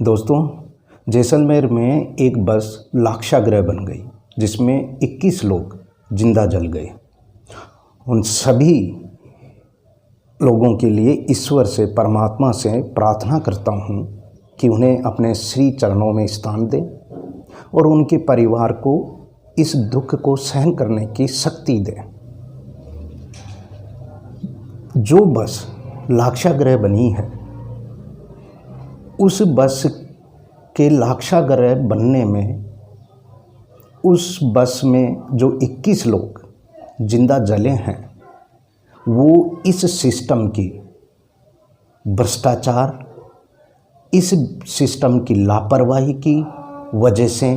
दोस्तों, जैसलमेर में एक बस लाक्षागृह बन गई जिसमें 21 लोग जिंदा जल गए। उन सभी लोगों के लिए ईश्वर से, परमात्मा से प्रार्थना करता हूँ कि उन्हें अपने श्री चरणों में स्थान दे और उनके परिवार को इस दुख को सहन करने की शक्ति दे। जो बस लाक्षागृह बनी है, उस बस के लाक्षागृह बनने में, उस बस में जो 21 लोग जिंदा जले हैं, वो इस सिस्टम की भ्रष्टाचार, इस सिस्टम की लापरवाही की वजह से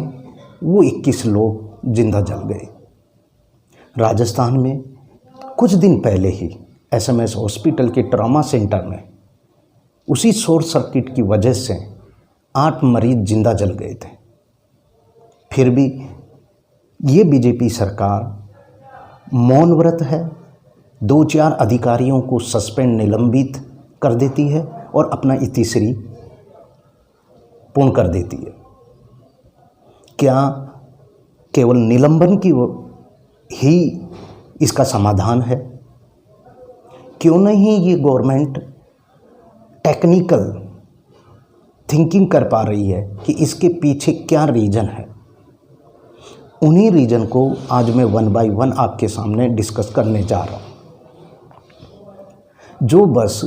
वो 21 लोग जिंदा जल गए। राजस्थान में कुछ दिन पहले ही एसएमएस हॉस्पिटल के ट्रॉमा सेंटर में उसी शॉर्ट सर्किट की वजह से 8 मरीज जिंदा जल गए थे। फिर भी ये बीजेपी सरकार मौन व्रत है, 2-4 अधिकारियों को सस्पेंड, निलंबित कर देती है और अपना इतिश्री पूर्ण कर देती है। क्या केवल निलंबन की ही इसका समाधान है? क्यों नहीं ये गवर्नमेंट टेक्निकल थिंकिंग कर पा रही है कि इसके पीछे क्या रीज़न है? उन्हीं रीज़न को आज मैं 1 बाय 1 आपके सामने डिस्कस करने जा रहा हूँ। जो बस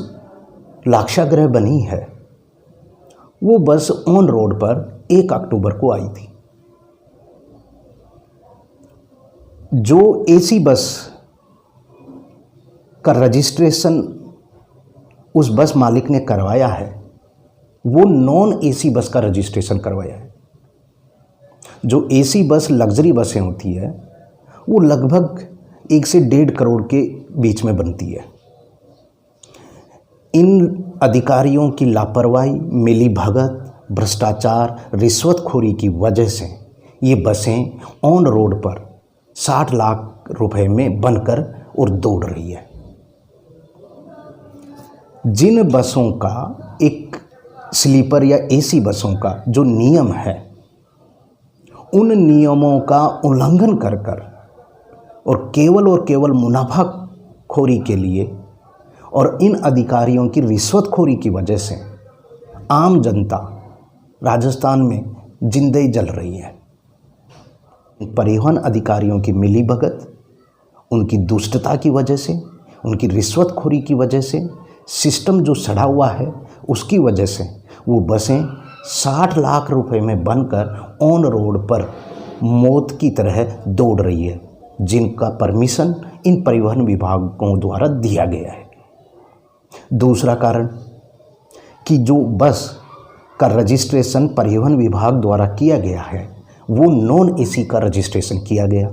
लाक्षागृह बनी है, वो बस ऑन रोड पर 1 अक्टूबर को आई थी। जो एसी बस का रजिस्ट्रेशन उस बस मालिक ने करवाया है, वो नॉन एसी बस का रजिस्ट्रेशन करवाया है। जो एसी बस लग्जरी बसें होती है, वो लगभग 1 से 1.5 करोड़ के बीच में बनती है। इन अधिकारियों की लापरवाही, मिलीभगत, भ्रष्टाचार, रिश्वतखोरी की वजह से ये बसें ऑन रोड पर 60 लाख रुपए में बनकर और दौड़ रही है। जिन बसों का, एक स्लीपर या एसी बसों का जो नियम है, उन नियमों का उल्लंघन कर और केवल मुनाफाखोरी के लिए और इन अधिकारियों की रिश्वतखोरी की वजह से आम जनता राजस्थान में जिंदगी जल रही है। परिवहन अधिकारियों की मिलीभगत, उनकी दुष्टता की वजह से, उनकी रिश्वतखोरी की वजह से, सिस्टम जो सड़ा हुआ है उसकी वजह से वो बसें 60 लाख रुपए में बनकर ऑन रोड पर मौत की तरह दौड़ रही है, जिनका परमिशन इन परिवहन विभागों द्वारा दिया गया है। दूसरा कारण कि जो बस का रजिस्ट्रेशन परिवहन विभाग द्वारा किया गया है, वो नॉन एसी का रजिस्ट्रेशन किया गया,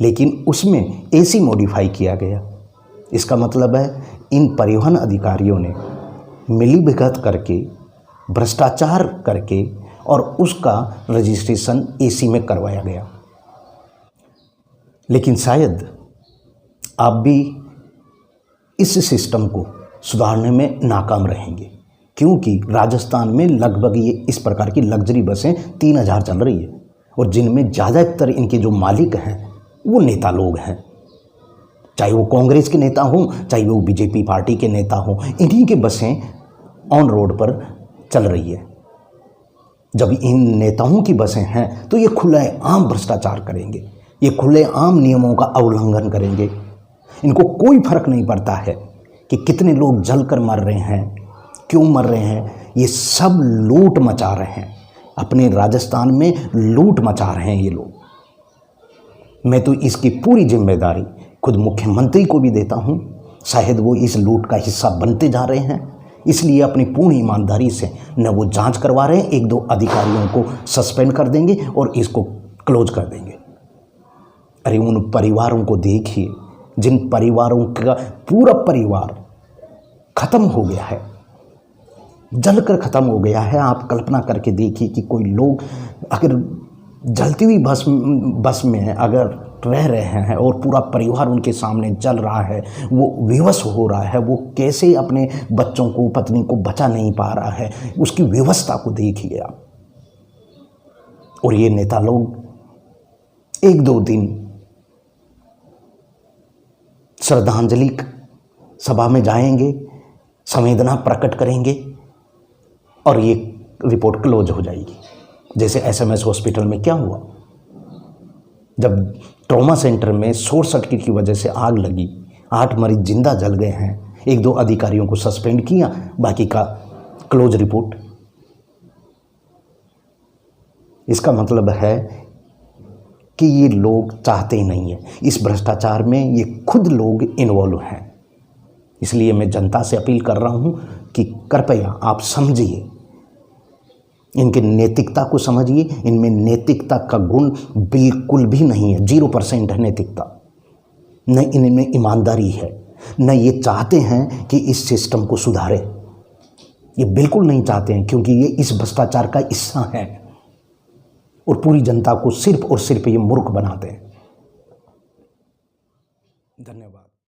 लेकिन उसमें एसी मॉडिफाई किया गया। इसका मतलब है इन परिवहन अधिकारियों ने मिलीभगत करके, भ्रष्टाचार करके और उसका रजिस्ट्रेशन एसी में करवाया गया। लेकिन शायद आप भी इस सिस्टम को सुधारने में नाकाम रहेंगे, क्योंकि राजस्थान में लगभग ये इस प्रकार की लग्जरी बसें 3000 चल रही है और जिनमें ज़्यादातर इनके जो मालिक हैं वो नेता लोग हैं। चाहे वो कांग्रेस के नेता हों, चाहे वो बीजेपी पार्टी के नेता हों, इन्हीं के बसें ऑन रोड पर चल रही है। जब इन नेताओं की बसें हैं तो ये खुलेआम भ्रष्टाचार करेंगे, ये खुलेआम नियमों का उल्लंघन करेंगे। इनको कोई फर्क नहीं पड़ता है कि कितने लोग जलकर मर रहे हैं, क्यों मर रहे हैं। ये सब लूट मचा रहे हैं, अपने राजस्थान में लूट मचा रहे हैं ये लोग। मैं तो इसकी पूरी जिम्मेदारी खुद मुख्यमंत्री को भी देता हूँ। शायद वो इस लूट का हिस्सा बनते जा रहे हैं, इसलिए अपनी पूर्ण ईमानदारी से न वो जांच करवा रहे हैं, 1-2 अधिकारियों को सस्पेंड कर देंगे और इसको क्लोज कर देंगे। अरे उन परिवारों को देखिए, जिन परिवारों का पूरा परिवार खत्म हो गया है, जलकर ख़त्म हो गया है। आप कल्पना करके देखिए कि कोई लोग अगर जलती हुई बस में अगर रह रहे हैं और पूरा परिवार उनके सामने जल रहा है, वो विवश हो रहा है, वो कैसे अपने बच्चों को, पत्नी को बचा नहीं पा रहा है, उसकी व्यवस्था को देखिए आप। और ये नेता लोग 1-2 दिन श्रद्धांजलि सभा में जाएंगे, संवेदना प्रकट करेंगे और ये रिपोर्ट क्लोज हो जाएगी। जैसे SMS हॉस्पिटल में क्या हुआ, जब ट्रॉमा सेंटर में शॉर्ट सर्किट की वजह से आग लगी, 8 मरीज जिंदा जल गए हैं, 1-2 अधिकारियों को सस्पेंड किया, बाकी का क्लोज रिपोर्ट। इसका मतलब है कि ये लोग चाहते ही नहीं है, इस भ्रष्टाचार में ये खुद लोग इन्वॉल्व हैं। इसलिए मैं जनता से अपील कर रहा हूं कि कृपया आप समझिए, इनके नैतिकता को समझिए। इनमें नैतिकता का गुण बिल्कुल भी नहीं है, 0% है नैतिकता। न इनमें ईमानदारी है, न ये चाहते हैं कि इस सिस्टम को सुधारे। ये बिल्कुल नहीं चाहते हैं, क्योंकि ये इस भ्रष्टाचार का हिस्सा है और पूरी जनता को सिर्फ और सिर्फ ये मूर्ख बनाते हैं। धन्यवाद।